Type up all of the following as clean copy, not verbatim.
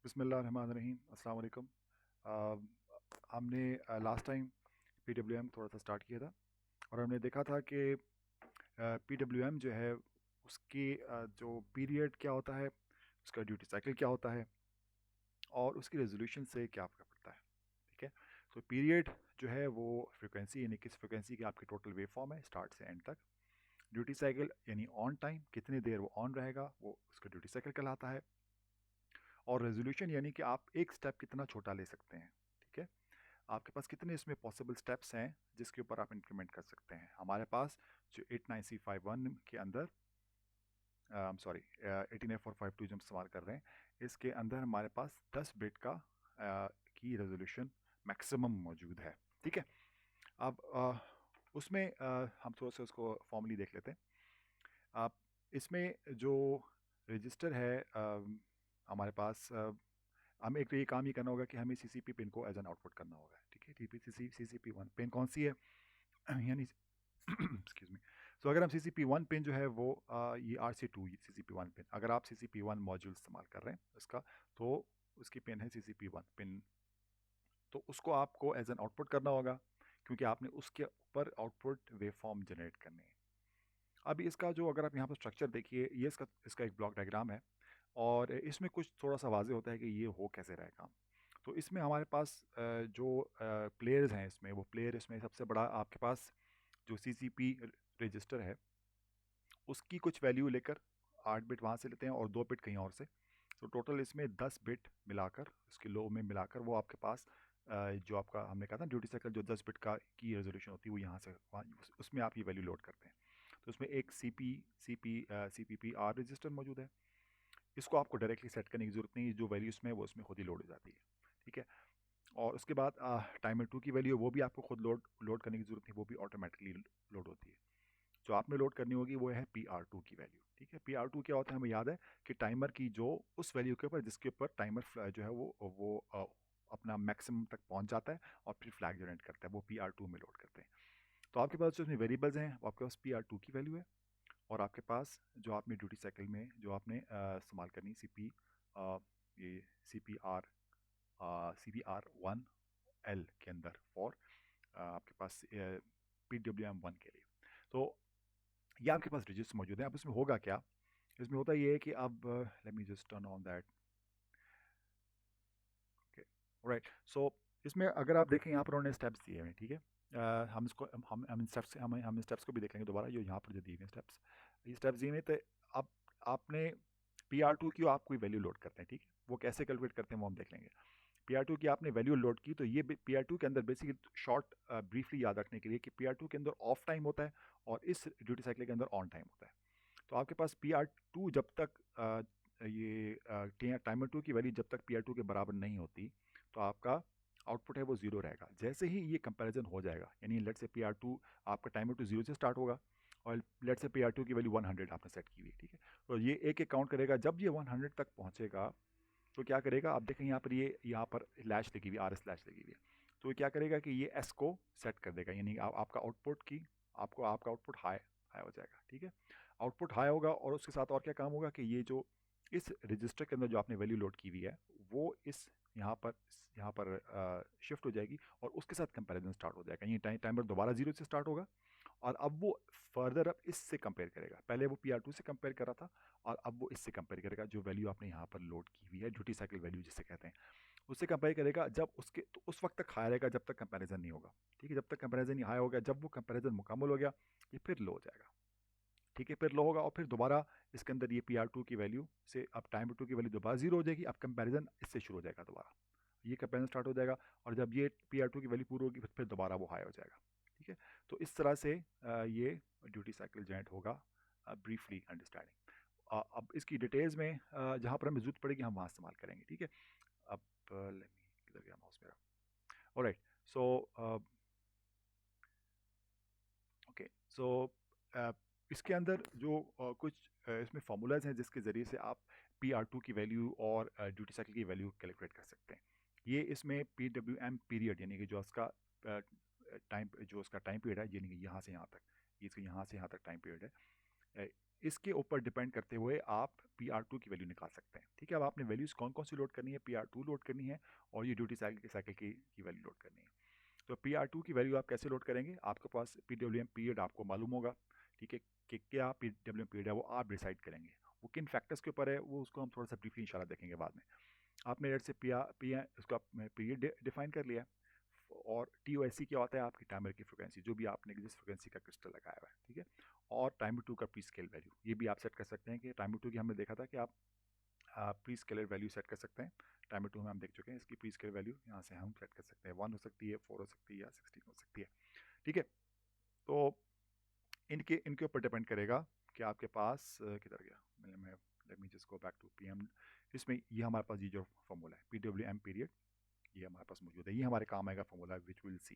बिस्मिल्लाहिर्रहमानिर्रहीम। अस्सलाम वालेकुम। हमने लास्ट टाइम पीडब्ल्यूएम थोड़ा सा स्टार्ट किया था और हमने देखा था कि पीडब्ल्यूएम जो है उसकी जो पीरियड क्या होता है, उसका ड्यूटी साइकिल क्या होता है और उसकी रेजोल्यूशन से क्या फ़र्क पड़ता है। ठीक है। तो पीरियड जो है वो फ्रिक्वेंसी यानी किस फ्रिक्वेंसी की आपकी टोटल वेव फॉर्म है स्टार्ट से एंड तक। ड्यूटी साइकिल यानी ऑन टाइम कितनी देर वो ऑन रहेगा, वो उसका ड्यूटी साइकिल कहलाता है। और रेजोल्यूशन यानी कि आप एक स्टेप कितना छोटा ले सकते हैं। ठीक है। आपके पास कितने इसमें पॉसिबल स्टेप्स हैं जिसके ऊपर आप इंक्रीमेंट कर सकते हैं। हमारे पास जो 89651 के अंदर सॉरी 18452 जो हम इस्तेमाल कर रहे हैं इसके अंदर हमारे पास 10 बिट का की रेजोल्यूशन मैक्सिमम मौजूद है। ठीक है। अब उसमें हम थोड़ा सा उसको फॉर्मली देख लेते हैं। आप इसमें जो रजिस्टर है हमारे पास हमें एक तो ये काम ही करना होगा कि हमें सीसीपी पिन को एज एन आउटपुट करना होगा। ठीक है। टीपी सीसीपी वन पिन कौन सी है यानी एक्सक्यूज मी। सो अगर हम सीसीपी वन पिन जो है वो ये RC2 सीसीपी वन पिन, अगर आप सीसीपी वन मॉड्यूल इस्तेमाल कर रहे हैं उसका, तो उसकी पिन है सीसीपी वन पिन। तो उसको आपको एज एन आउटपुट करना होगा क्योंकि आपने उसके ऊपर आउटपुट वेव फॉर्म जनरेट करनी है। अभी इसका जो अगर आप यहाँ पर स्ट्रक्चर देखिए, ये इसका इसका एक ब्लॉक डायग्राम है और इसमें कुछ थोड़ा सा वाज़ेह होता है कि ये हो कैसे रहा है काम। तो इसमें हमारे पास जो प्लेयर्स हैं, इसमें वो प्लेयर, इसमें सबसे बड़ा आपके पास जो सीसीपी रजिस्टर है उसकी कुछ वैल्यू लेकर 8 बिट वहाँ से लेते हैं और 2 बिट कहीं और से। तो टोटल इसमें 10 बिट मिलाकर, इसके लो में मिलाकर वो आपके पास जो आपका हमने कहा था ड्यूटी साइकिल जो 10 बिट का की रेजोल्यूशन होती है वो यहाँ से वहाँ उसमें आप ये वैल्यू लोड करते हैं। तो उसमें एक CPP R रजिस्टर मौजूद है। इसको आपको डायरेक्टली सेट करने की ज़रूरत नहीं है, जो वैल्यू इसमें वो उसमें खुद ही लोड हो जाती है। ठीक है। और उसके बाद टाइमर 2 की वैल्यू वो भी आपको खुद लोड लोड करने की ज़रूरत नहीं, वो भी ऑटोमेटिकली लोड होती है। जो आपने लोड करनी होगी वो है PR2 की वैल्यू। ठीक है। PR2 क्या होता है, हमें याद है कि टाइमर की जो उस वैल्यू के ऊपर जिसके ऊपर टाइमर जो है वो अपना मैक्सिमम तक पहुंच जाता है और फिर फ्लैग जनरेट करता है, वो PR2 में लोड करते हैं। तो आपके पास जो इसमें वेरिएबल्स हैं वो आपके पास PR2 की वैल्यू है और आपके पास जो आपने ड्यूटी साइकिल में जो आपने इस्तेमाल करनी ये CPR1L के अंदर फॉर आपके पास PWM1 के लिए। तो ये आपके पास रजिस्टर मौजूद है। अब इसमें होगा क्या, इसमें होता ये है कि अब let me just turn on that. Okay. Right. So इसमें अगर आप देखें यहाँ पर उन्होंने स्टेप्स दिए हुए हैं। ठीक है। हम इसको हम इन स्टेप्स हम इन स्टेप्स को भी देख लेंगे दोबारा, जो यहाँ पर जो दिए हुए स्टेप्स, ये स्टेप्स दिए हुए। तो अब आपने PR2 की आप कोई वैल्यू लोड करते हैं। ठीक है। वो कैसे कैलकुलेट करते हैं वो हम देख लेंगे। PR2 की आपने वैल्यू लोड की तो ये PR2 के अंदर बेसिकली शॉर्ट ब्रीफली याद रखने के लिए कि PR2 के अंदर ऑफ टाइम होता है और इस ड्यूटी साइकिल के अंदर ऑन टाइम होता है। तो आपके पास PR2 जब तक ये टाइमर 2 की वैल्यू जब तक PR2 के बराबर नहीं होती तो आपका आउटपुट है वो ज़ीरो रहेगा। जैसे ही ये कंपैरिजन हो जाएगा, यानी लेट से PR2 आपका टाइमर 2 ज़ीरो से स्टार्ट होगा और लेट से PR2 की वैल्यू 100 आपने सेट की हुई है। ठीक है। तो ये एक एक काउंट करेगा, जब ये 100 तक पहुंचेगा तो क्या करेगा, आप देखें यहाँ पर लैश लगी हुई, RS लैश लगी हुई है। तो ये क्या करेगा कि ये S को सेट कर देगा, यानी आपका आउटपुट की आपका आउटपुट हाई हाई हो जाएगा। ठीक है। आउटपुट हाई होगा और उसके साथ और क्या काम होगा कि ये जो इस रजिस्टर के अंदर जो आपने वैल्यू लोड की हुई है वो इस यहाँ पर शिफ्ट हो जाएगी और उसके साथ कंपैरिजन स्टार्ट हो जाएगा। ये टाइमर दोबारा जीरो से स्टार्ट होगा और अब वो फर्दर अब इससे कंपेयर करेगा। पहले वो PR2 से कंपेयर कर रहा था और अब वो इससे कंपेयर करेगा, जो वैल्यू आपने यहाँ पर लोड की हुई है ड्यूटी साइकिल वैल्यू जिसे कहते हैं, उससे कंपेयर करेगा। जब उसके तो उस वक्त तक हाई रहेगा जब तक कंपैरिजन नहीं होगा। ठीक है। जब तक कंपैरिजन नहीं हाई हो गया, जब वो कंपैरिजन मुकम्मल हो गया ये फिर लो हो जाएगा। ठीक है। फिर लो होगा और फिर दोबारा इसके अंदर ये PR2 की वैल्यू से अब टाइम 2 की वैल्यू दोबारा जीरो हो जाएगी। अब कंपैरिजन इससे शुरू हो जाएगा, दोबारा ये कंपैरिजन स्टार्ट हो जाएगा और जब ये PR2 की वैल्यू पूरी होगी फिर दोबारा वो हाई हो जाएगा। ठीक है। तो इस तरह से ये ड्यूटी साइकिल जनरेट होगा, ब्रीफली अंडरस्टैंडिंग। अब इसकी डिटेल्स में जहाँ पर हमें जरूरत पड़ेगी हम वहाँ इस्तेमाल करेंगे। ठीक है। अब लेट मी, किधर गया माउस मेरा। ऑलराइट। So okay. सो इसके अंदर जो कुछ इसमें फार्मूलाज हैं जिसके ज़रिए से आप PR2 की वैल्यू और ड्यूटी साइकिल की वैल्यू कैलकुलेट कर सकते हैं। ये इसमें PWM पीरियड यानी कि जो उसका टाइम, जो उसका टाइम पीरियड है, यानी कि यहाँ से यहाँ तक, ये इसका यहाँ से यहाँ तक टाइम पीरियड है। इसके ऊपर डिपेंड करते हुए आप PR2 की वैल्यू निकाल सकते हैं। ठीक है, अब आपने वैल्यूज़ कौन कौन सी लोड करनी है, PR2 लोड करनी है और ये ड्यूटी साइकिल की वैल्यू लोड करनी है। तो PR2 की वैल्यू आप कैसे लोड करेंगे, आपके पास PWM पीरियड आपको मालूम होगा। ठीक है, कि क्या PWM पीरियड है वो आप डिसाइड करेंगे। वो किन फैक्टर्स के ऊपर है वो उसको हम थोड़ा सा ब्रीफली इंशाल्लाह देखेंगे बाद में। आपने लेट से पी उसका पीरियड डिफाइन कर लिया। और TOSC क्या होता है, आपकी टाइमर की फ्रिक्वेंसी, जो भी आपने जिस फ्रिक्वेंसी का क्रिस्टल लगाया हुआ है। ठीक है, और टाइमर 2 का प्री स्केल वैल्यू ये भी आप सेट कर सकते हैं कि टाइमर 2 की हमने देखा था कि आप प्री स्केलर वैल्यू सेट कर सकते हैं। टाइमर 2 में हम देख चुके हैं, इसकी प्री स्केल वैल्यू यहाँ से हम सेट कर सकते हैं। 1 हो सकती है, 4 हो सकती है या 16 हो सकती है। ठीक है, तो इनके इनके ऊपर डिपेंड करेगा कि आपके पास किधर गया मैं let me just go back to PM। इसमें ये हमारे पास ये जो फॉर्मूला है PWM पीरियड, ये हमारे पास मौजूद है, ये हमारे काम आएगा फॉर्मूला विच विल सी।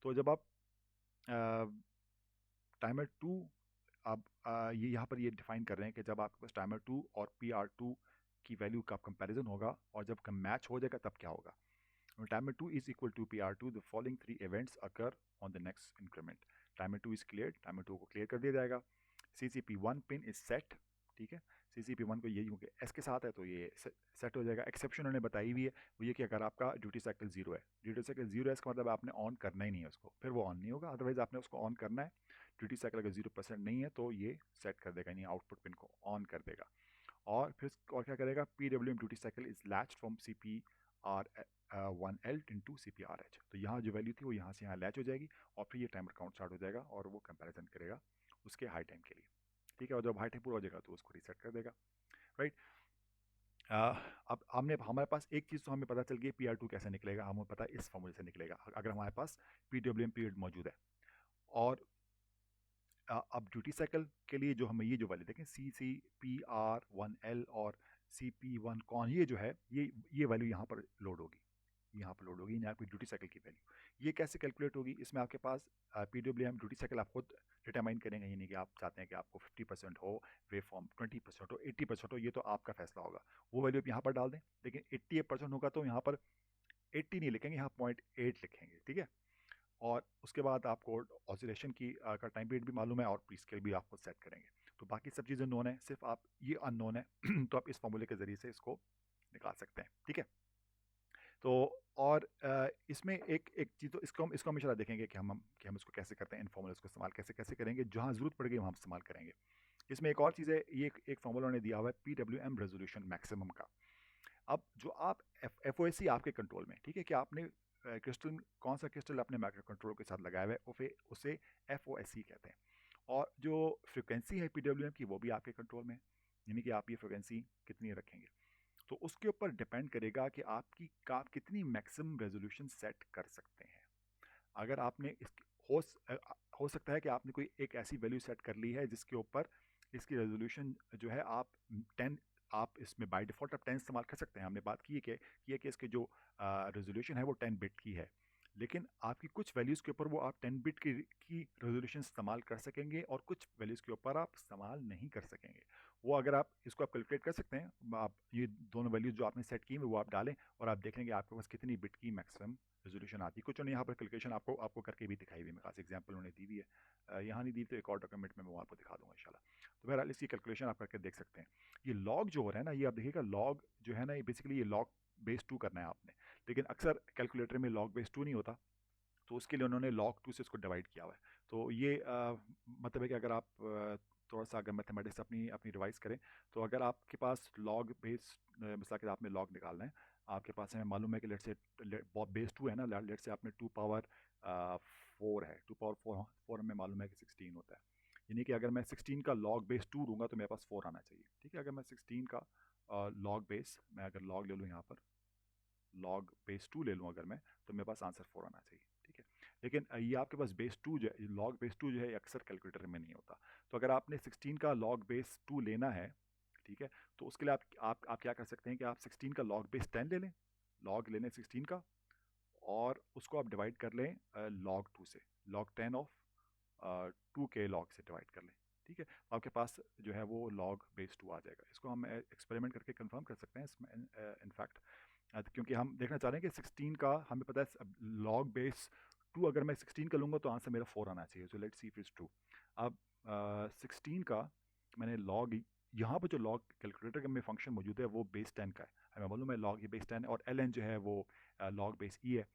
तो जब आप टाइमर 2 आप ये यहाँ पर ये डिफाइन कर रहे हैं कि जब आपके पास टाइमर 2 और PR2 की वैल्यू का कंपैरिजन होगा और जब मैच हो जाएगा तब क्या होगा। When timer 2 is equal to PR2, the following three events occur on the next increment. Timer 2 is cleared, timer 2 को clear कर दिया जाएगा। CCP1 पिन is set, ठीक है, CCP1 को ये क्योंकि S के साथ है तो ये सेट हो जाएगा। एक्सेप्शन उन्होंने बताई हुई है, वो ये कि अगर आपका ड्यूटी साइकिल 0 है, ड्यूटी साइकिल 0 है इसका मतलब आपने ऑन करना ही नहीं है उसको, फिर वो ऑन नहीं होगा। अदरवाइज आपने उसको ऑन करना है। ड्यूटी साइकिल अगर 0% नहीं है तो ये सेट कर देगा, यानी आउटपुट पिन को ऑन कर देगा। और फिर और क्या करेगा, PWM duty cycle is latched from CPR1L into CPRH। तो यहाँ जो वैल्यू थी वो यहाँ से यहाँ लैच हो जाएगी और फिर ये टाइमर काउंट स्टार्ट हो जाएगा और वो कंपैरिजन करेगा उसके हाई टाइम के लिए। ठीक है, और जब हाई टाइम पूरा हो जाएगा तो उसको रीसेट कर देगा। राइट, अब हमने हमारे पास एक चीज़ तो हमें पता चल गई, PR2 कैसे निकलेगा, हमें पता है इस फॉर्मूले से निकलेगा अगर हमारे पास PWM पीरियड मौजूद है। और अब ड्यूटी साइकिल के लिए जो हमें ये जो वैल्यू देखें CCPR1L और CP1 कौन, ये जो है ये वैल्यू यहाँ पर लोड होगी, यहाँ पर लोड होगी, यानी आपकी ड्यूटी साइकिल की वैल्यू। ये कैसे कैलकुलेट होगी, इसमें आपके पास PWM ड्यूटी साइकिल आप खुद डिटरमाइन करेंगे, यानी कि आप चाहते हैं कि आपको 50% हो वेव फॉर्म, 20% हो, 80% हो, ये तो आपका फैसला होगा। वो वैल्यू आप यहाँ पर डाल दें, लेकिन 88% होगा तो यहाँ पर 80 नहीं लिखेंगे, यहाँ 0.8 लिखेंगे। ठीक है, और उसके बाद आपको ऑसिलेशन की का टाइम पीरियड भी मालूम है और प्री स्केल भी आपको सेट करेंगे। तो बाकी सब चीज़ें नोन है, सिर्फ आप ये अननोन है तो आप इस फॉर्मूले के ज़रिए से इसको निकाल सकते हैं। ठीक है, तो और इसमें एक चीज़ तो इसको हम इंशाल्लाह देखेंगे कि हम इसको कैसे करते हैं, इन फॉर्मूलेस को इस्तेमाल कैसे कैसे करेंगे, जहाँ ज़रूरत पड़ेगी वहाँ हम इस्तेमाल करेंगे। इसमें एक और चीज़ है, ये एक फॉर्मूला उन्होंने दिया हुआ है PWM रेजोल्यूशन मैक्सिमम का। अब जो आप FOSC आपके कंट्रोल में, ठीक है, कि आपने क्रिस्टल कौन सा क्रिस्टल अपने माइक्रो कंट्रोल के साथ लगाया हुआ है, उसे FOSC कहते हैं। और जो फ्रिक्वेंसी है PWM की वो भी आपके कंट्रोल में है, यानी कि आप ये फ्रिक्वेंसी कितनी रखेंगे तो उसके ऊपर डिपेंड करेगा कि आप कितनी मैक्सिमम रेजोल्यूशन सेट कर सकते हैं। अगर आपने हो सकता है कि आपने कोई एक ऐसी वैल्यू सेट कर ली है जिसके ऊपर इसकी रेजोल्यूशन जो है आप 10, आप इसमें बाय डिफ़ॉल्ट आप 10 इस्तेमाल कर सकते हैं। हमने बात की है कि इसके जो रेजोल्यूशन है वो 10 बिट की है, लेकिन आपकी कुछ वैल्यूज़ के ऊपर वो आप 10 बिट की रेजोल्यूशन इस्तेमाल कर सकेंगे और कुछ वैल्यूज़ के ऊपर आप इस्तेमाल नहीं कर सकेंगे। वो अगर आप इसको आप कैलकुलेट कर सकते हैं, आप ये दोनों वैल्यूज़ जो आपने सेट की हैं वो आप डालें और आप देखेंगे आपके पास कितनी बिट की मैक्सिमम रेजोल्यूशन आती है। कुछ उन्होंने यहाँ पर कैलकुलेशन आपको आपको करके भी दिखाई हुई, मेरे खास एग्जांपल उन्होंने दी हुई है, यहाँ नहीं दी तो एक और डॉक्यूमेंट में मैं आपको दिखा दूंगा इंशाल्लाह। तो बहरहाल इसकी कैलकुलेशन आप करके देख सकते हैं। ये लॉग जो हो रहा है ना, ये आप देखिएगा लॉग जो है ना, ये बेसिकली ये लॉग बेस 2 करना है आपने, लेकिन अक्सर कैलकुलेटर में लॉग बेस 2 नहीं होता, तो उसके लिए उन्होंने log 2 से इसको डिवाइड किया हुआ है। तो ये मतलब है कि अगर आप थोड़ा सा अगर मैथमेटिक्स अपनी अपनी रिवाइज करें, तो अगर आपके पास लॉग बेस मिसाल के आपने लॉग निकालना है, आपके पास हमें मालूम है कि लेट से बेस 2 है ना, लेट से आपने 2 पावर 4 है, 2 पावर 4 हमें मालूम है कि 16 होता है, यानी कि अगर मैं 16 का लॉग बेस 2 लूँगा तो मेरे पास 4 आना चाहिए। ठीक है, अगर मैं 16 का लॉग बेस, मैं अगर लॉग ले लूँ यहाँ पर लॉग बेस 2 ले लूँ अगर मैं, तो मेरे पास आंसर 4 आना चाहिए। ठीक है, लेकिन ये आपके पास बेस 2 जो है, लॉग बेस 2 जो है अक्सर कैलकुलेटर में नहीं होता। तो अगर आपने 16 का लॉग बेस 2 लेना है, ठीक है, तो उसके लिए आप क्या कर सकते हैं कि आप 16 का लॉग बेस 10 ले लें, लॉग ले लें 16 का, और उसको आप डिवाइड कर लें लॉग 2 से, लॉग 10 ऑफ 2 के लॉग से डिवाइड कर लें। ठीक है, तो आपके पास जो है वो लॉग बेस 2 आ जाएगा। इसको हम एक्सपेरिमेंट करके कंफर्म कर सकते हैं इसमें इनफैक्ट, क्योंकि हम देखना चाह रहे हैं कि 16 का हमें पता है लॉग बेस 2 अगर मैं 16 का लूँगा तो आंसर मेरा 4 आना चाहिए। So let's see if it's true. अब 16 का मैंने लॉग, यहाँ पर जो लॉग कैलकुलेटर में फंक्शन मौजूद है वो बेस 10 का है, हमें मालूम है लॉग ये बेस 10 है, और एल एन जो है वो लॉग बेस ई है।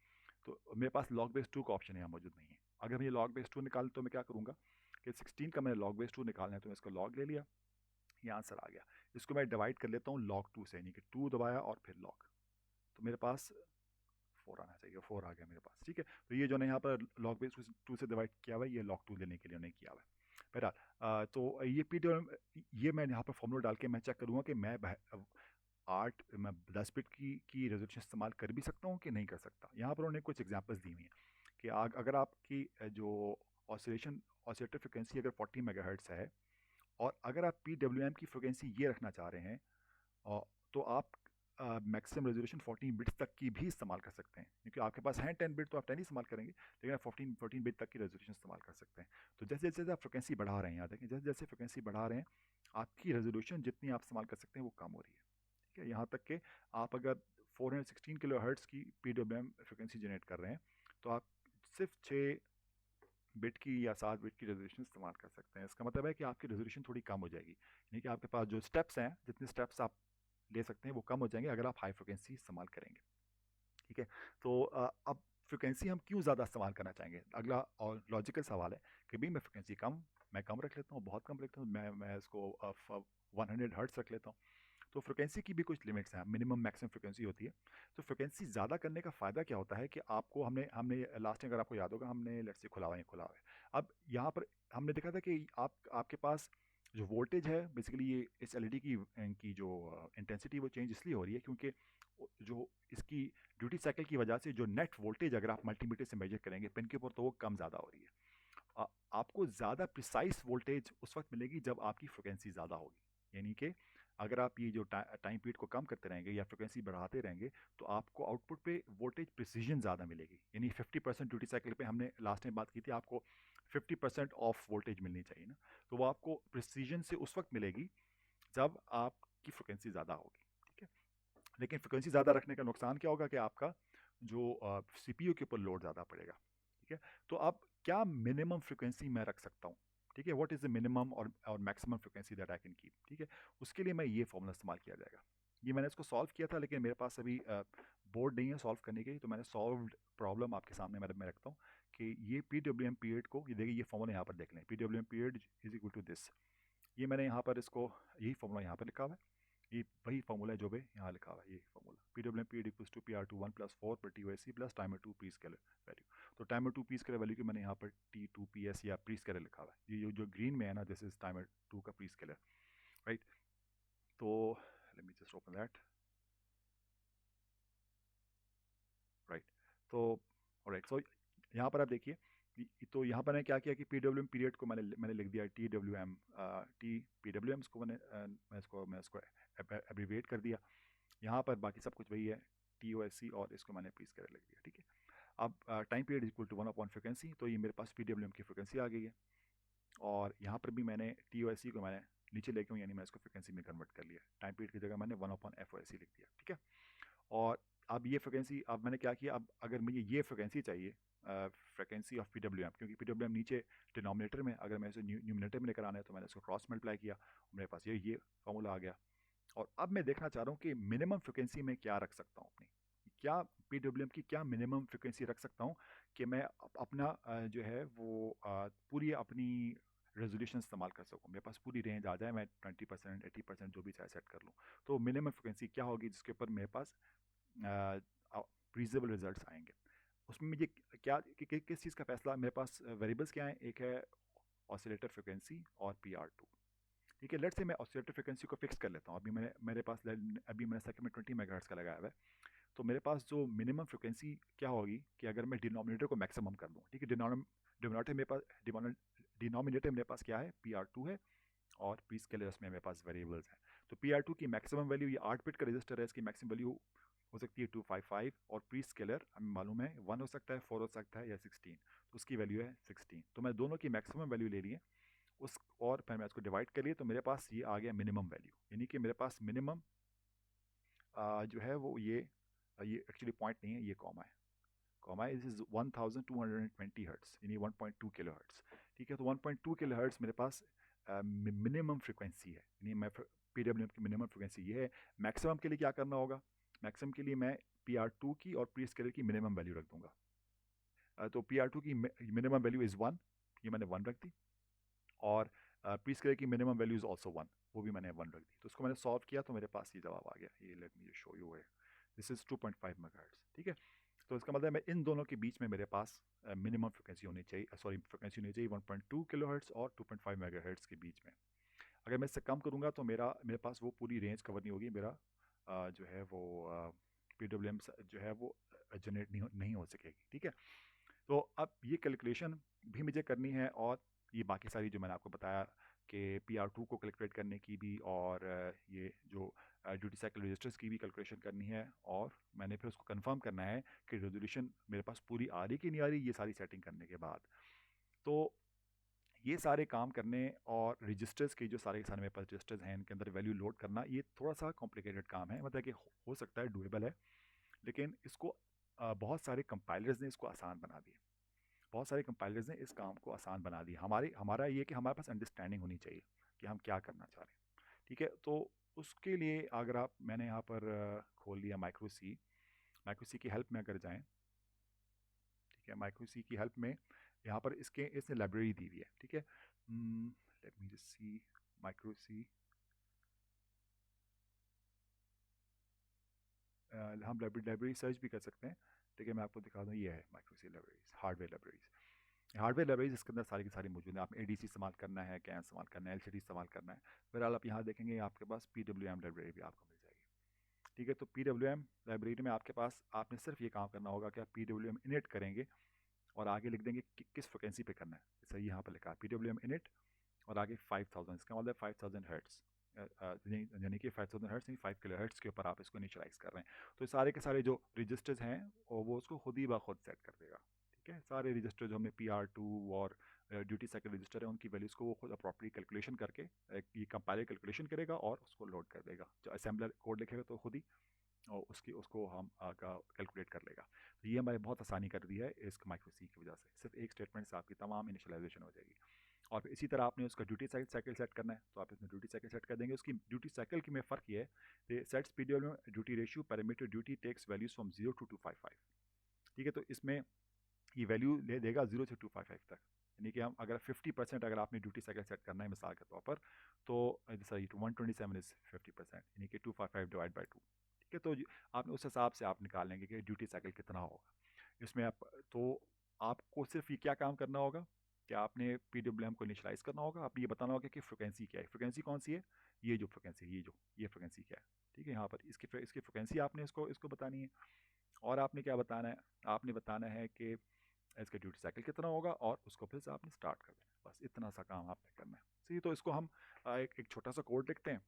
तो मेरे पास लॉग बेस 2 का ऑप्शन यहाँ मौजूद नहीं है। अगर मैं ये लॉग बेस 2 निकाल तो मैं क्या करूँगा कि 16 का मैंने लॉग बेस 2 निकालना है, तो मैं इसको लॉग ले लिया, ये आंसर आ गया। इसको मैं डिवाइड कर लेता हूँ लॉग 2 से, यानी कि 2 दबाया और फिर लॉग, तो मेरे पास 4 आना चाहिए, 4 आ गया मेरे पास। ठीक है, तो ये जो है यहाँ पर लॉग बेस 2 से डिवाइड किया हुआ है, ये लॉग 2 लेने के लिए उन्हें किया हुआ है। बहरहाल तो ये ये मैं यहाँ पर फॉर्मूला डाल के मैं चेक करूँगा कि मैं 10 बिट की रेजोल्यूशन इस्तेमाल कर भी सकता हूँ कि नहीं कर सकता। यहाँ पर उन्होंने कुछ एग्जांपल्स दी हुई हैं कि अगर आपकी जो ऑसिलेटर फ्रिक्वेंसी अगर 40 मेगाहर्ट्ज़ है, और अगर आप PWM की फ्रिक्वेंसी ये रखना चाह रहे हैं, तो आप मैक्सिमम रेजोल्यूशन 14 बिट्स तक की भी इस्तेमाल कर सकते हैं, क्योंकि आपके पास हैं 10 बिट तो आप 10 ही इस्तेमाल करेंगे, लेकिन आप 14 बिट तक की रेजोल्यूशन इस्तेमाल कर सकते हैं। तो जैसे जैसे आप फ्रिक्वेंसी बढ़ा रहे हैं, याद रखें जैसे जैसे फ्रिक्वेंसी बढ़ा रहे हैं, आपकी रेजोल्यूशन जितनी आप इस्तेमाल कर सकते हैं वो कम हो रही है। ठीक है, यहाँ तक कि आप अगर 416 किलो हर्ट्ज़ की PWM फ्रिक्वेंसी जनरेट कर रहे हैं, तो आप सिर्फ 6 बिट की या 7 बिट की रेजोल्यूशन इस्तेमाल कर सकते हैं। इसका मतलब है कि आपकी रेजोल्यूशन थोड़ी कम हो जाएगी, यानी कि आपके पास जो स्टेप्स हैं, जितने स्टेप्स आप ले सकते हैं वो कम हो जाएंगे अगर आप हाई फ्रिक्वेंसी इस्तेमाल करेंगे। ठीक है, तो अब फ्रिक्वेंसी हम क्यों ज़्यादा इस्तेमाल करना चाहेंगे, अगला और लॉजिकल सवाल है कि भाई मैं फ्रिक्वेंसी मैं कम रख लेता हूँ, बहुत कम रखता हूँ, मैं इसको 100 हर्ट्स रख लेता हूँ। तो फ्रिक्वेंसी की भी कुछ लिमिट्स हैं, मिनिमम मैक्सिमम फ्रिक्वेंसी होती है। तो फ्रिक्वेंसी ज़्यादा करने का फ़ायदा क्या होता है कि आपको हमने हमने लास्ट टाइम अगर आपको याद होगा, हमने लेट्स से खुला हुआ है। अब यहाँ पर हमने देखा था कि आपके पास जो वोल्टेज है, बेसिकली ये इस एलईडी की जो इंटेंसिटी वो चेंज इसलिए हो रही है क्योंकि जो इसकी ड्यूटी साइकिल की वजह से जो नेट वोल्टेज अगर आप मल्टीमीटर से मेजर करेंगे पिन के ऊपर, तो वो कम ज़्यादा हो रही है। आपको ज़्यादा प्रिसाइज वोल्टेज उस वक्त मिलेगी जब आपकी फ्रिक्वेंसी ज़्यादा होगी, यानी कि अगर आप ये जो टाइम पीरियड को कम करते रहेंगे या फ्रिक्वेंसी बढ़ाते रहेंगे, तो आपको आउटपुट पे वोल्टेज प्रिसीजन ज़्यादा मिलेगी, यानी 50% ड्यूटी साइकिल पे हमने लास्ट टाइम बात की थी, आपको 50% ऑफ वोल्टेज मिलनी चाहिए ना, तो वो आपको प्रिसीजन से उस वक्त मिलेगी जब आपकी फ्रिक्वेंसी ज़्यादा होगी। ठीक है, लेकिन फ्रिक्वेंसी ज़्यादा रखने का नुकसान क्या होगा कि आपका जो CPU के ऊपर लोड ज़्यादा पड़ेगा। ठीक है, तो अब क्या मिनिमम फ्रिक्वेंसी मैं रख सकता हूँ, ठीक है, व्हाट इज़ द मिनिमम और maximum frequency that I can keep. ठीक है, उसके लिए मैं ये फॉर्मूला इस्तेमाल किया जाएगा। ये मैंने इसको सॉल्व किया था, लेकिन मेरे पास अभी बोर्ड नहीं है सॉल्व करने के लिए, तो मैंने सॉल्व्ड प्रॉब्लम आपके सामने मैं रखता हूँ कि ये PWM पीरियड को, ये देखिए ये फॉर्मूला यहाँ पर देख लें, PWM period is equal to this. ये मैंने यहाँ पर इसको, यही फॉर्मूला यहाँ पर लिखा हुआ है, ये वही फॉर्मूला है जो भी यहाँ लिखा हुआ है, ये formula PWM period equals to PR2 1 + 4 पर TOSC plus timer 2 prescaler value. तो टाइमर 2 प्री स्केलर वैल्यू की मैंने यहाँ पर T2PS या प्री स्केलर लिखा हुआ है, ये जो ग्रीन में है ना, दिस इज टाइमर 2 का प्री स्केलर, राइट। तो late me just open that, right. तो ऑलराइट, सो यहाँ पर आप देखिए, तो यहाँ पर मैंने क्या किया कि PWM पीरियड को मैंने लिख दिया TWM, PWM को मैं इसको एब्रीवेट कर दिया। यहाँ पर बाकी सब कुछ वही है, TOSC, और इसको मैंने प्री स्केलर लिख दिया। ठीक है, अब time period equal to 1 upon frequency, तो ये मेरे पास PWM की फ्रिक्वेंसी आ गई है, और यहाँ पर भी मैंने TOSC को मैंने नीचे लेके हूँ, यानी मैं इसको फ्रिक्वेंसी में कन्वर्ट कर लिया, टाइम पीरियड की जगह मैंने 1 अपॉन FOSC लिख दिया। ठीक है, और अब ये फ्रिक्वेंसी, अब मैंने क्या किया, अब अगर मुझे ये फ्रिक्वेंसी चाहिए, फ्रिक्वेंसी ऑफ PWM, क्योंकि PWM नीचे डिनोमिनेटर में, अगर मैं इसे न्यूमिनेटर में लेकर आना है तो मैंने इसको क्रॉस मल्टीप्लाई किया, मेरे पास ये फॉर्मूला आ गया। और अब मैं देखना चाह रहा हूँ कि मिनिमम फ्रिक्वेंसी में क्या रख सकता हूँ अपनी, क्या PWM की क्या मिनिमम फ्रिक्वेंसी रख सकता हूँ कि मैं अपना जो है वो पूरी अपनी रेजोल्यूशन इस्तेमाल कर सकूँ, मेरे पास पूरी रेंज आ जाए, मैं 20% 80% जो भी चाहे सेट कर लूँ। तो मिनिमम फ्रिक्वेंसी क्या होगी जिसके ऊपर मेरे पास रीजनेबल रिजल्ट्स आएंगे। उसमें मुझे क्या किस चीज़ का फैसला, मेरे पास वेरिएबल्स क्या हैं, एक है ऑसिलेटर फ्रिक्वेंसी और PR2। ठीक है, लेट्स से मैं ऑसिलेटर फ्रिक्वेंसी को फिक्स कर लेता हूँ, अभी मैंने सेकंड में 20 मेगाहर्ट्ज़ का लगाया हुआ है, तो मेरे पास जो मिनिमम फ्रिक्वेंसी क्या होगी कि अगर मैं डिनोमिनेटर को मैक्सिमम कर दूँ, ठीक है, डिनोमिनेटर मेरे पास क्या है, PR2 है, और प्री स्केलर में मेरे पास वेरिएबल्स हैं। तो PR2 की मैक्सिमम वैल्यू, ये 8 बिट का रजिस्टर है, इसकी मैक्सिमम वैल्यू हो सकती है 255, और प्री स्केलर हमें मालूम है 1 हो सकता है, 4 हो सकता है, या 16, तो उसकी वैल्यू है 16। तो मैं दोनों की मैक्सिमम वैल्यू ले लिए उस, और फिर मैं इसको डिवाइड कर लिए, तो मेरे पास ये आ गया मिनिमम वैल्यू, यानी कि मेरे पास मिनिमम जो है वो ये एक्चुअली पॉइंट नहीं है, ये कॉमा है, कॉमा इज 1220 हर्ट्स, यानी 1.2 किलो हर्ट्स। ठीक है, तो 1.2 किलो हर्ट्स मेरे पास मिनिमम फ्रिक्वेंसी है, यानी मैं PWM की मिनिमम फ्रिक्वेंसी ये है। मैक्सिमम के लिए क्या करना होगा, मैक्सिमम के लिए मैं PR2 की और प्री स्केलर की मिनिमम वैल्यू रख दूंगा। तो PR2 की मिनिमम वैल्यू इज़ 1, ये मैंने 1 रख दी, और प्री स्केलर की मिनिमम वैल्यू इज़ ऑल्सो 1, वो भी मैंने 1 रख दी। तो उसको मैंने सॉल्व किया तो मेरे पास ये जवाब आ गया। ये लेट मी शो यू है, दिस इज़ 2.5 मेगाहर्ट्ज़। ठीक है, तो इसका मतलब है इन दोनों के बीच में मेरे पास मिनिमम फ्रिक्वेंसी होनी चाहिए, सॉरी फ्रिक्वेंसी होनी चाहिए 1.2 किलोहर्ट्ज़ और 2.5 मेगाहर्ट्ज़ के बीच में। अगर मैं इससे कम करूँगा तो मेरे पास वो पूरी रेंज कवर नहीं होगी, मेरा जो है वो PWM जो है वो जनरेट नहीं हो सकेगी। ठीक है, तो अब ये कैलकुलेशन भी मुझे करनी है, और ये बाकी सारी जो मैंने आपको बताया कि PR2 को कैलकुलेट करने की भी, और ये जो ड्यूटी साइकिल रजिस्टर्स की भी कैलकुलेशन करनी है, और मैंने फिर उसको कंफर्म करना है कि रेजोल्यूशन मेरे पास पूरी आ रही कि नहीं आ रही, ये सारी सेटिंग करने के बाद। तो ये सारे काम करने, और रजिस्टर्स के जो सारे के सारे मेरे पास रजिस्टर्स हैं, इनके अंदर वैल्यू लोड करना, ये थोड़ा सा कॉम्प्लिकेटेड काम है, मतलब कि हो सकता है डुएबल है, लेकिन इसको बहुत सारे कंपाइलर्स ने इसको आसान बना दिया। बहुत सारे कंपाइलर्स ने इस काम को आसान बना दिया। हमारा ये कि हमारे पास अंडरस्टैंडिंग होनी चाहिए कि हम क्या करना चाह रहे हैं। ठीक है, तो उसके लिए अगर मैंने यहाँ पर खोल लिया माइक्रो सी की हेल्प में अगर जाएं, ठीक है, माइक्रो सी की हेल्प में यहाँ पर इसने लाइब्रेरी दी हुई है। ठीक है, let me just see micro C. हम लाइब्रेरी सर्च भी कर सकते हैं। ठीक है, मैं आपको दिखा दूँ, ये है माइक्रो सी लाइब्रेरीज, हार्डवेयर लाइब्रेरीज इसके अंदर सारी की सारी मौजूद है। आप ADC इस्तेमाल करना है, कैन इस्तेमाल करना है, LCD इस्तेमाल करना है, फिलहाल आप यहाँ देखेंगे आपके पास PWM लाइब्रेरी भी आपको मिल जाएगी। ठीक है, तो PWM लाइब्रेरी में आपके पास, आपने सिर्फ ये काम करना होगा कि आप PWM इनिट करेंगे और आगे लिख देंगे कि किस फ्रिक्वेंसी पे करना है। जैसे यहाँ पर लिखा है PWM इनिट और आगे 5000, इसका मतलब 5000 हर्ट्स, यानी कि 5000 हर्ट्स यानी 5 किलो हर्ट्स के ऊपर आप इसको इनिशलाइज कर रहे हैं। तो सारे के सारे जो रजिस्टर्स हैं वो उसको खुद ही खुद सेट कर देगा। ठीक है, सारे रजिस्टर जो हमने PR2 और ड्यूटी साइकिल रजिस्टर है, उनकी वैल्यूज़ को वो खुद अप्रॉपरली कैलकुलेशन करके ये कंपाइलर कैलकुलेशन करेगा और उसको लोड कर देगा। जो असेंबलर कोड लिखेगा तो खुद ही और उसको हम कैलकुलेट कर लेगा। तो ये हमारे बहुत आसानी कर दी है इस माइक्रो सी की वजह से। सिर्फ एक स्टेटमेंट से आपकी तमाम इनिशियलाइजेशन हो जाएगी। और फिर इसी तरह आपने उसका ड्यूटी साइकिल सेट करना है, तो आप इसमें ड्यूटी साइकिल सेट कर देंगे। उसकी ड्यूटी साइकिल की में फ़र्क ये है, sets PWM duty ratio parameter duty takes values from 0 to 255। ठीक है, तो इसमें ये वैल्यू ले देगा 0 से 255 तक, यानी कि हम अगर 50% अगर आपने ड्यूटी साइकिल सेट करना है मिसाल के तौर पर, तो सॉरी 127 इज़ 50%, यानी कि 255 डिवाइड बाई 2। ठीक है, तो आपने उस हिसाब से आप निकाल लेंगे कि ड्यूटी साइकिल कितना होगा इसमें। आप तो आपको सिर्फ ये क्या काम करना होगा कि आपने PWM को इनिशलाइज करना होगा। आपने ये बताना होगा कि फ्रिक्वेंसी क्या है, फ्रिक्वेंसी कौन सी है, ये जो फ्रिक्वेंसी है, ये फ्रिक्वेंसी क्या है। ठीक है, यहाँ पर इसकी फ्रिक्वेंसी आपने इसको बतानी है। और आपने क्या बताना है, आपने बताना है कि इसका ड्यूटी साइकिल कितना होगा, और उसको फिर से आपने स्टार्ट कर देना। बस इतना सा काम आपने करना है। सही, तो इसको हम एक छोटा सा कोड लिखते हैं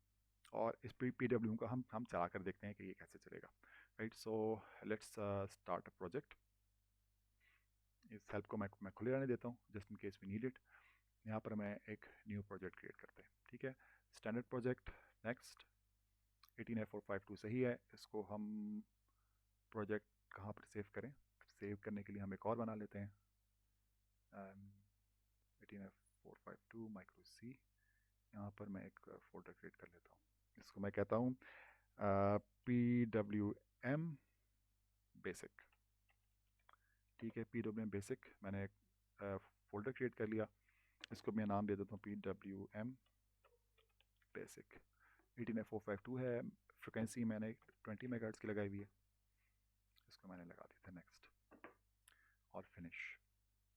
और इस PWM का हम चला कर देखते हैं कि ये कैसे चलेगा। Right, so let's start a project. इस हेल्प को मैं खुले रहने देता हूँ just in case we need it. यहाँ पर मैं एक न्यू प्रोजेक्ट क्रिएट करते हैं। ठीक है, स्टैंडर्ड प्रोजेक्ट, नेक्स्ट, 18452 सही है। इसको हम प्रोजेक्ट कहाँ पर सेव करें, सेव करने के लिए हम एक और बना लेते हैं, 18452 माइक्रो सी। यहाँ पर मैं एक फोल्डर क्रिएट कर लेता हूँ, इसको मैं कहता हूँ PWM बेसिक। ठीक है, PWM बेसिक, मैंने एक फोल्डर क्रिएट कर लिया। इसको मैं नाम दे देता हूँ PWM बेसिक। 18452 है, फ्रिक्वेंसी मैंने 20 मेगाहर्ट्ज़ की लगाई हुई है, इसको मैंने लगा दिया था नेक्स्ट और फिनिश।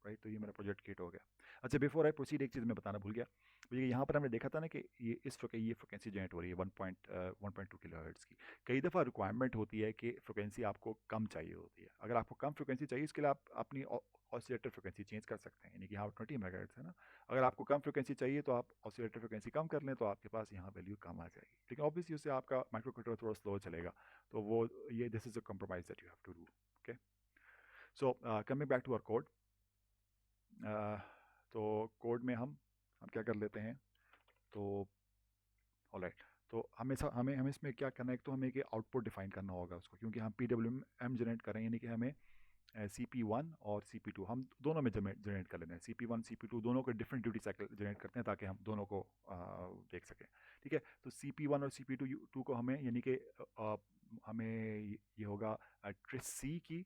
राइट, तो ये मेरा प्रोजेक्ट क्रिएट हो गया। अच्छा, बिफोर आई प्रोसीड एक चीज़ मैं बताना भूल गया। ये यहाँ पर हमने देखा था ना कि ये फ्रिक्वेंसी जनरेट हो रही है 1.2 किलोहर्ट्ज़ की। कई दफ़ा रिक्वायरमेंट होती है कि फ्रिक्वेंसी आपको कम चाहिए होती है। अगर आपको कम फ्रिक्वेंसी चाहिए, इसके लिए आप अपनी ऑसिलेटर फ्रिक्वेंसी चेंज कर सकते हैं, यानी कि यहाँ 20 मेगाहर्ट्ज़ है ना। अगर आपको कम फ्रिक्वेंसी चाहिए तो आप ऑसिलेटर फ्रिक्वेंसी कम कर लें, तो आपके पास यहाँ वैल्यू कम आ जाएगी। लेकिन ऑब्वियसली उससे आपका माइक्रो कंट्रोलर थोड़ा स्लो चलेगा, तो वो ये this is a compromise that you have to do. Okay, so coming back to our code. तो कोड में हम क्या कर लेते हैं, तो ऑलराइट, तो हमें इसमें क्या करना है, एक तो हमें कि आउटपुट डिफाइन करना होगा उसको, क्योंकि हम PWM जनरेट कर रहे हैं, यानी कि हमें CP1 और CP2 हम दोनों में जनरेट कर लेते हैं। CP1 CP2 दोनों को डिफरेंट ड्यूटी साइकिल जनरेट करते हैं ताकि हम दोनों को देख सकें। ठीक है, तो CP1 और CP2 को हमें यानी कि हमें ये होगा ट्रिस सी की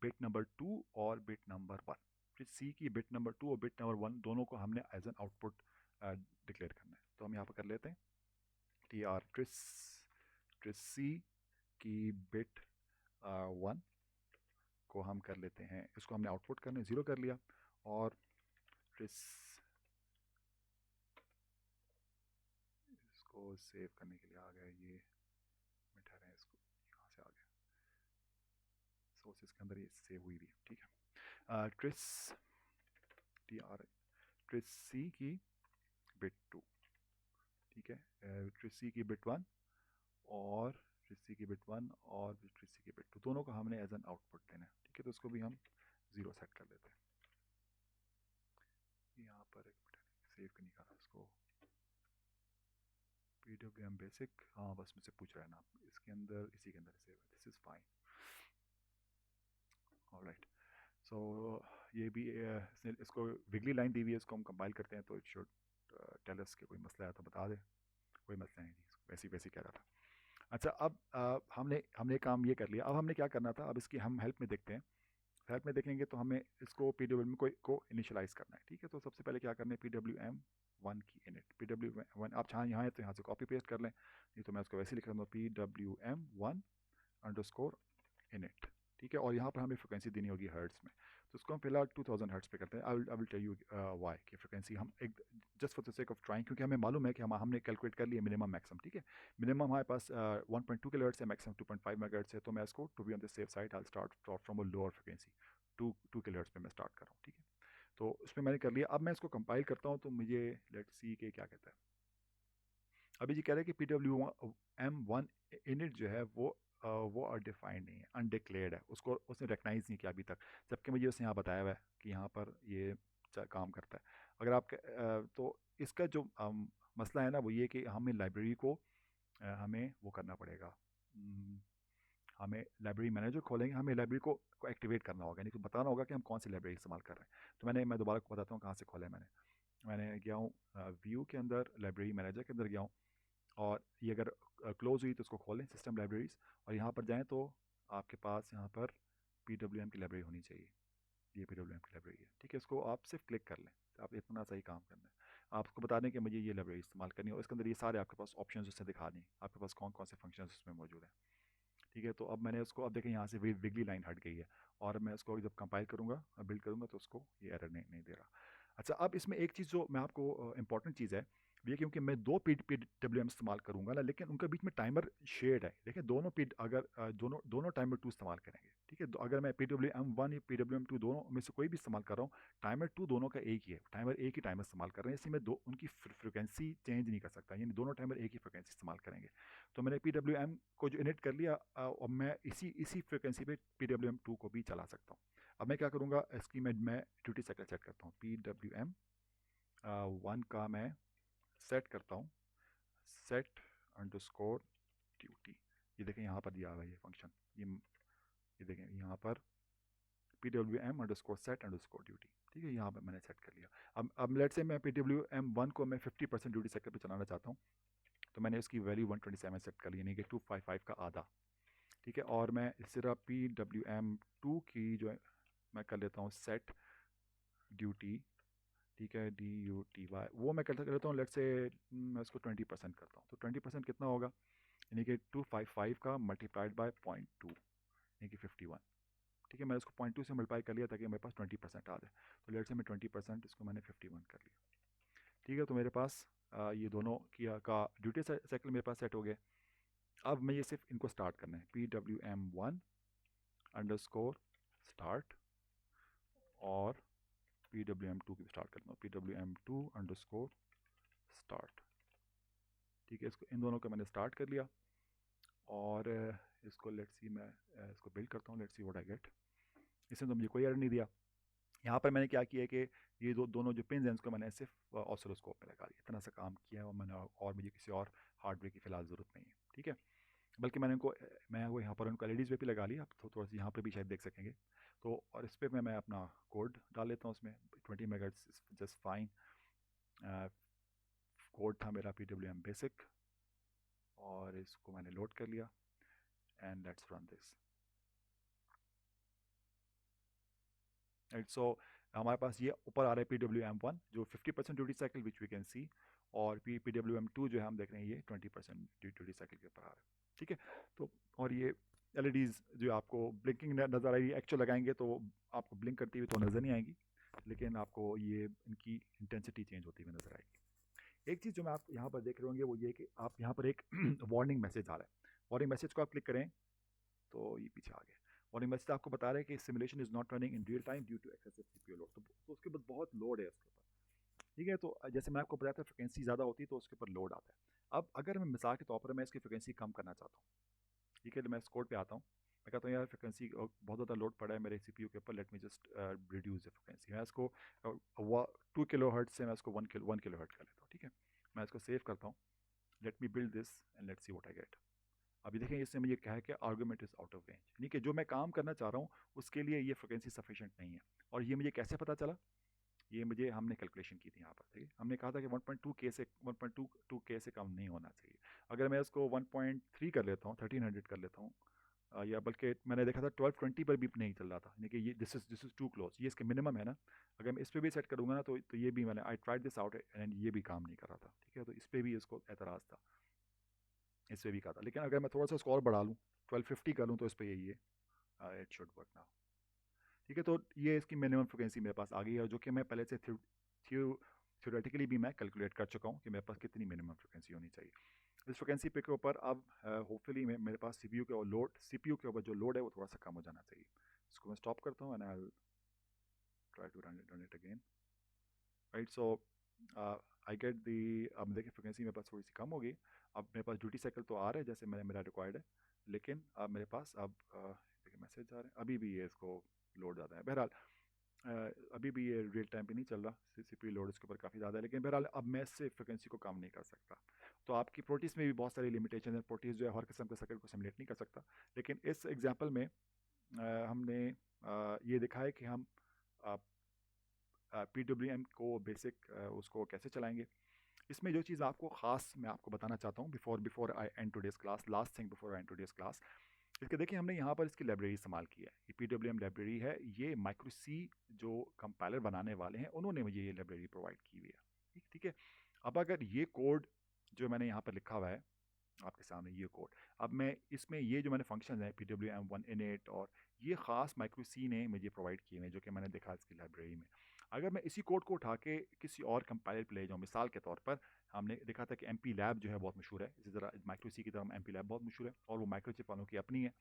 बिट नंबर 2 और बिट नंबर 1। ट्रिस सी की बिट नंबर 2 और बिट नंबर 1 दोनों को हमने एज एन आउटपुट डिक्लेयर करना है। तो हम यहाँ पर कर लेते हैं TR ट्रिस सी की बिट 1 को हम कर लेते हैं, इसको हमने आउटपुट करने 0 कर लिया। और इसको सेव करने के लिए आ गया, ये मिटा रहे हैं, इसको यहाँ से आ गया, सोर्सेस के अंदर ये सेव हुई भी। ठीक है, ट्रिस सी की बिट 2, ठीक है, ट्रिस सी की बिट 1 और ट्रिस सी की बिट 1 और ट्रिस सी की बिट 2 दोनों को हमने एज एन आउटपुट देना है। ठीक है, तो उसको भी हम 0 सेट कर लेते हैं। यहाँ पर एक मिनट सेव करने का था इसको, PWM बेसिक, हाँ बस मुझसे पूछ रहा है ना, इसके अंदर इसी के अंदर सेव है, दिस इज़ फाइन। ऑलराइट, सो ये भी इसको विगली लाइन दी हुई है, इसको हम कंपाइल करते हैं तो इट शुड टेल अस कि कोई मसला है तो बता दे। कोई मसला नहीं, वैसी वैसी कह रहा था। अच्छा, अब हमने काम ये कर लिया, अब हमने क्या करना था, अब इसकी हम हेल्प में देखते हैं। हेल्प में देखेंगे तो हमें इसको PWM को इनिशियलाइज़ करना है। ठीक है, तो सबसे पहले क्या करना है, PWM1 की इनिट। PWM1 आप यहाँ है तो यहाँ से कॉपी पेस्ट कर लें, नहीं तो मैं उसको वैसे लिख रहा हूँ PWM1_init। ठीक है, और यहाँ पर हमें फ्रिक्वेंसी देनी होगी हर्ट्स में, तो उसको हम फिलहाल 2000 हर्ट्स पे करते हैं। I will tell you why कि फ्रिक्वेंसी हम एक just for the sake of trying, क्योंकि हमें मालूम है कि हमने कैलकुलेट कर लिया मिनिमम मैक्सिमम। ठीक है, मिनिमम हमारे पास 1.2 किलोहर्ट्ज़ है, मैक्सिमम 2.5 मेगाहर्ट्ज़ है, तो मैं इसको to be on the safe side I start from a lower frequency 2 kilohertz पे मैं स्टार्ट कर रहा हूँ। ठीक है, तो उसमें मैंने कर लिया। अब मैं इसको कंपाइल करता हूँ तो मुझे लेट्स सी के क्या कहता है। अभी जी कह रहे हैं कि PWM1 इनिट जो है वो अनडिफाइंड नहीं है, अनडिक्लेयर्ड है, उसको उसने रिकग्नाइज नहीं किया अभी तक, जबकि मुझे उसने यहाँ बताया हुआ है कि यहाँ पर ये काम करता है। अगर आप तो इसका जो मसला है ना वो ये कि हमें लाइब्रेरी को हमें वो करना पड़ेगा, हमें लाइब्रेरी मैनेजर खोलेंगे, हमें लाइब्रेरी को एक्टिवेट करना होगा, यानी कि बताना होगा कि हम कौन सी लाइब्रेरी इस्तेमाल कर रहे हैं। तो मैं दोबारा को बताता हूँ कहाँ से खोला है। मैंने गया हूँ व्यू के अंदर, लाइब्रेरी मैनेजर के अंदर गया हूँ, और ये अगर क्लोज हुई तो उसको खोलें सिस्टम लाइब्रेरीज़, और यहाँ पर जाएं तो आपके पास यहाँ पर PWM की लाइब्रेरी होनी चाहिए। ये PWM की लाइब्रेरी है। ठीक है, इसको आप सिर्फ क्लिक कर लें, आप इतना सही काम करना है। आपको बता दें कि मुझे ये लाइब्रेरी इस्तेमाल करनी है, और इसके अंदर ये सारे आपके पास ऑप्शन उससे दिखा दें आपके पास कौन कौन से फंक्शन उसमें मौजूद हैं। ठीक है, तो अब मैंने उसको, अब देखें यहाँ से विगली लाइन हट गई है, और मैं इसको जब कंपाइल करूँगा बिल्ड करूँगा तो उसको ये एरर नहीं दे रहा। अच्छा, अब इसमें एक चीज़ जो मैं आपको इंपॉर्टेंट चीज़ है ये, क्योंकि मैं दो PWM इस्तेमाल करूँगा ना, लेकिन उनके बीच में टाइमर शेयर्ड है। देखिए दोनों अगर दोनों टाइमर 2 इस्तेमाल करेंगे। ठीक है, तो अगर मैं PWM1 या PWM2 दोनों में से कोई भी इस्तेमाल कर रहा हूँ, टाइमर 2 दोनों का एक ही है, टाइमर एक ही टाइमर इस्तेमाल कर रहे हैं, इसलिए मैं उनकी फ्रिक्वेंसी चेंज नहीं कर सकता, यानी दोनों टाइमर एक ही फ्रिक्वेंसी इस्तेमाल करेंगे। तो मैंने PWM को जो इनिट कर लिया, और मैं इसी फ्रिक्वेंसी पे PWM2 को भी चला सकता हूँ। अब मैं क्या करूँगा, इसकी मैं ड्यूटी साइकिल सेट करता हूँ। PWM1 का मैं सेट करता हूँ set_duty। ये देखें यहाँ पर दिया हुआ है ये फंक्शन, ये देखें यहाँ पर PWM_set_duty। ठीक है, यहाँ पर मैंने सेट कर लिया। अब लेट से मैं PWM1 को मैं 50% ड्यूटी साइकिल पे चलाना चाहता हूँ, तो मैंने इसकी वैल्यू 127 सेट कर ली, यानी कि 255 का आधा। ठीक है, और मैं इस तरह PWM2 की जो मैं कर लेता हूँ सेट ड्यूटी, ठीक है, DUTY, वो मैं कर लेता हूँ लेट से मैं इसको 20% करता हूँ। तो 20% कितना होगा, यानी कि 255 का मल्टीप्लाइड बाय 0.2 यानी कि 51। ठीक है, मैंने इसको 0.2 से मल्टीप्लाई कर लिया ताकि मेरे पास 20% आ जाए। तो लेट से मैं 20%, इसको मैंने 51 कर लिया। ठीक है, तो मेरे पास ये दोनों का ड्यूटी साइकिल मेरे पास सेट हो गया। अब मैं ये सिर्फ इनको स्टार्ट करना है, PWM1_start, और PWM2 की स्टार्ट करता हूँ, PWM2_start। ठीक है, इसको इन दोनों को मैंने स्टार्ट कर लिया, और इसको लेट्स सी मैं इसको बिल्ड करता हूँ, let's see what I get. इसने तो मुझे कोई एरर नहीं दिया। यहाँ पर मैंने क्या किया कि ये दोनों जो पिन हैं इसको मैंने सिर्फ ऑसिलोस्कोप में लगा दिया, इतना सा काम किया है, और मुझे किसी और हार्डवेयर की फ़िलहाल ज़रूरत नहीं है। ठीक है, बल्कि मैं वो यहाँ पर उनको एलईडीज़ पे भी लगा लिया। आप थोड़ा सा यहाँ पर भी शायद देख सकेंगे। तो और इस पे मैं अपना कोड डाल लेता हूँ उसमें। 20 megahertz is just fine. Code था मेरा PWM बेसिक, और इसको मैंने लोड कर लिया। And let's run this. Right, so हमारे पास ये ऊपर आ रहा है PWM1 जो 50% duty cycle which we can see, और PWM2 जो है हम देख रहे हैं ये 20% ड्यूटी साइकिल के ऊपर आ रहा है। ठीक है, तो और ये एलईडीज़ जो आपको ब्लिंकिंग नज़र आएगी, एक्चुअल लगाएंगे तो आपको ब्लिंक करती हुई तो नज़र नहीं आएंगी, लेकिन आपको ये इनकी इंटेंसिटी चेंज होती हुई नज़र आएगी। एक चीज़ जो मैं आप यहाँ पर देख रहे होंगे वो ये कि आप यहाँ पर एक वार्निंग मैसेज आ रहा है। वार्निंग मैसेज को आप क्लिक करें तो ये पीछे आ गया। वार्निंग मैसेज आपको बता रहा है कि simulation is not running in real time due to excessive CPU load. तो उसके बाद बहुत लोड है उसके ऊपर। ठीक है, तो जैसे मैं आपको बताया था फ्रिक्वेंसी ज़्यादा होती है तो उसके ऊपर लोड आता है। अब अगर मैं मिसाल के तौर पर मैं इसकी फ्रिक्वेंसी कम करना चाहता हूँ, ठीक है, तो मैं इस कोड पे आता हूँ। मैं कहता हूँ यार फ्रिक्वेंसी बहुत ज़्यादा लोड पड़ा है मेरे सीपीयू के ऊपर, late me just reduce the frequency. मैं इसको 2 किलो हर्ट्ज से मैं इसको 1 किलो हर्ट्ज कर लेता हूँ। ठीक है, मैं इसको सेव करता हूँ। Let me build this and let's see what I get. अभी देखें इससे मुझे क्या है कि argument is out of range, यानी कि जो मैं काम करना चाह रहा हूँ उसके लिए ये फ्रिक्वेंसी सफिशिएंट नहीं है। और ये मुझे कैसे पता चला? ये मुझे हमने कैलकुलेशन की थी यहाँ पर। ठीक है, हमने कहा था कि 1.2K से 1.22K से कम नहीं होना चाहिए। अगर मैं इसको 1.3 कर लेता हूँ, 1300 कर लेता हूँ, या बल्कि मैंने देखा था 1220 पर भी नहीं चल रहा था, यानी कि ये दिस इज़ टू क्लोज, ये इसके मिनिमम है ना। अगर मैं इस पर भी सेट करूँगा ना तो ये भी मैंने I tried this out and ये भी काम नहीं कर रहा था। ठीक है, तो इस पर भी इसको एतराज़ था, इस पर भी कहा था। लेकिन अगर मैं थोड़ा सा इसको और बढ़ा लूँ, 1250 कर लूँ, तो इस पर यही है, इट शुड वर्क नाउ। ठीक है, तो ये इसकी मिनिमम फ्रिक्वेंसी मेरे पास आ गई है, जो कि मैं पहले से थ्योरेटिकली भी मैं कैलकुलेट कर चुका हूँ कि मेरे पास कितनी मिनिमम फ्रिक्वेंसी होनी चाहिए। इस फ्रिक्वेंसी पे के ऊपर अब होपफुली मेरे पास सीपीयू के ऊपर जो लोड है वो थोड़ा सा कम हो जाना चाहिए। इसको मैं स्टॉप करता हूँ and I try to run it again. Right, so I get the. अब देखिए फ्रिक्वेंसी मेरे पास थोड़ी सी कम होगी। अब मेरे पास ड्यूटी साइकिल तो आ रहा है जैसे मेरा रिक्वायर्ड है, लेकिन अब मेरे पास अब देखिए मैसेज आ रहे हैं, अभी भी ये इसको लोड ज़्यादा है। बहरहाल अभी भी ये रियल टाइम पे नहीं चल रहा, सीपीयू लोड इसके ऊपर काफ़ी ज़्यादा है, लेकिन बहरहाल अब मैं इससे फ्रिक्वेंसी को कम नहीं कर सकता। तो आपकी प्रोटीज में भी बहुत सारी लिमिटेशन है। प्रोटीज जो है हर किस्म के सर्किट को सिमुलेट नहीं कर सकता, लेकिन इस एग्जांपल में हमने ये दिखा है कि हम PWM को बेसिक उसको कैसे चलाएंगे। इसमें जो चीज़ आपको ख़ास मैं आपको बताना चाहता हूँ before before I and today's class, last thing before I and today's class, इसके देखिए हमने यहाँ पर इसकी लाइब्रेरी इस्तेमाल की है। ये PWM लाइब्रेरी है, ये माइक्रो सी जो कंपाइलर बनाने वाले हैं उन्होंने मुझे ये लाइब्रेरी प्रोवाइड की हुई है। ठीक है, अब अगर ये कोड जो मैंने यहाँ पर लिखा हुआ है आपके सामने, ये कोड, अब मैं इसमें ये जो मैंने फंक्शन है PWM1 init, और ये ख़ास माइक्रो सी ने मुझे प्रोवाइड किए हैं जो कि मैंने देखा इसकी लाइब्रेरी में। अगर मैं इसी कोड को उठा के किसी और कंपाइलर पे ले जाऊँ, मिसाल के तौर पर हमने देखा था कि MP लैब जो है बहुत मशहूर है, इसी तरह माइक्रो सी की तरह MP लैब बहुत मशहूर है और वो माइक्रोचिप वालों की अपनी है।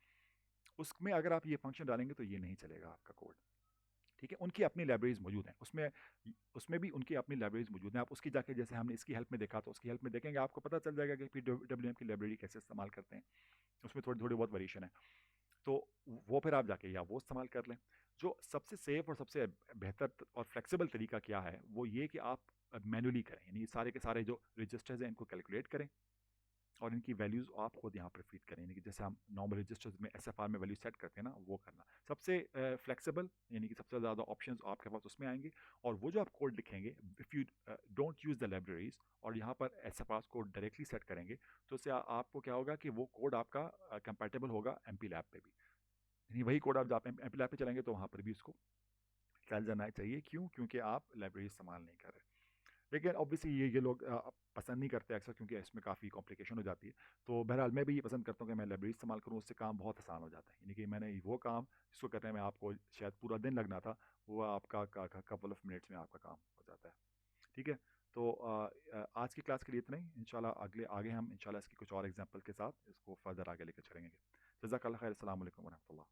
उसमें अगर आप ये फंक्शन डालेंगे तो ये नहीं चलेगा आपका कोड। ठीक है, उनकी अपनी लाइब्रेरीज मौजूद हैं, उसमें उसमें भी उनकी अपनी लाइब्रेरीज मौजूद हैं। आप उसकी जाके जैसे हमने इसकी हेल्प में देखा तो उसकी हेल्प में देखेंगे आपको पता चल जाएगा कि PWM की लाइब्रेरी कैसे इस्तेमाल करते हैं। उसमें थोड़ी थोड़ी बहुत वेरिएशन है, तो वो फिर आप जाके या वो इस्तेमाल कर लें। जो सबसे सेफ और सबसे बेहतर और फ्लेक्सिबल तरीका क्या है वो ये कि आप मैनुअली करें, यानी सारे के सारे जो रजिस्टर्स हैं इनको कैलकुलेट करें और इनकी वैल्यूज़ आप खुद यहाँ पर फीड करें, यानी कि जैसे हम नॉर्मल रजिस्टर्स में SFR में वैल्यू सेट करते हैं ना, वो करना सबसे फ्लेक्सिबल, यानी कि सबसे ज़्यादा ऑप्शंस आपके पास उसमें आएंगे। और वो जो आप कोड लिखेंगे, if you don't use the libraries और यहाँ पर SFR कोड डायरेक्टली सेट करेंगे, तो उससे आपको क्या होगा कि वो कोड आपका कंपैटिबल होगा MP लैब पे भी, यानी वही कोड आप जहाँ पे MP लैब पे चलेंगे तो वहाँ पर भी उसको चल जाना चाहिए। क्यों? क्योंकि आप लाइब्रेरी इस्तेमाल नहीं कर रहे। लेकिन ऑब्वियसली ये लोग पसंद नहीं करते अक्सर, क्योंकि इसमें काफ़ी कॉम्प्लिकेशन हो जाती है। तो बहरहाल मैं भी ये पसंद करता हूँ कि मैं लाइब्रेरी इस्तेमाल करूँ, उससे काम बहुत आसान हो जाता है। यानी कि मैंने वो काम जिसको करने में आपको शायद पूरा दिन लगना था, वो आपका कपल ऑफ मिनट्स में आपका काम हो जाता है। ठीक है, तो आज की क्लास के लिए इतना ही। इंशाल्लाह आगे हम इंशाल्लाह इसकी कुछ और एग्जाम्पल के साथ इसको फर्दर आगे लेकर चलेंगे। जज़ाकल्लाह खैर। अस्सलाम वालेकुम वरहमतुल्लाह।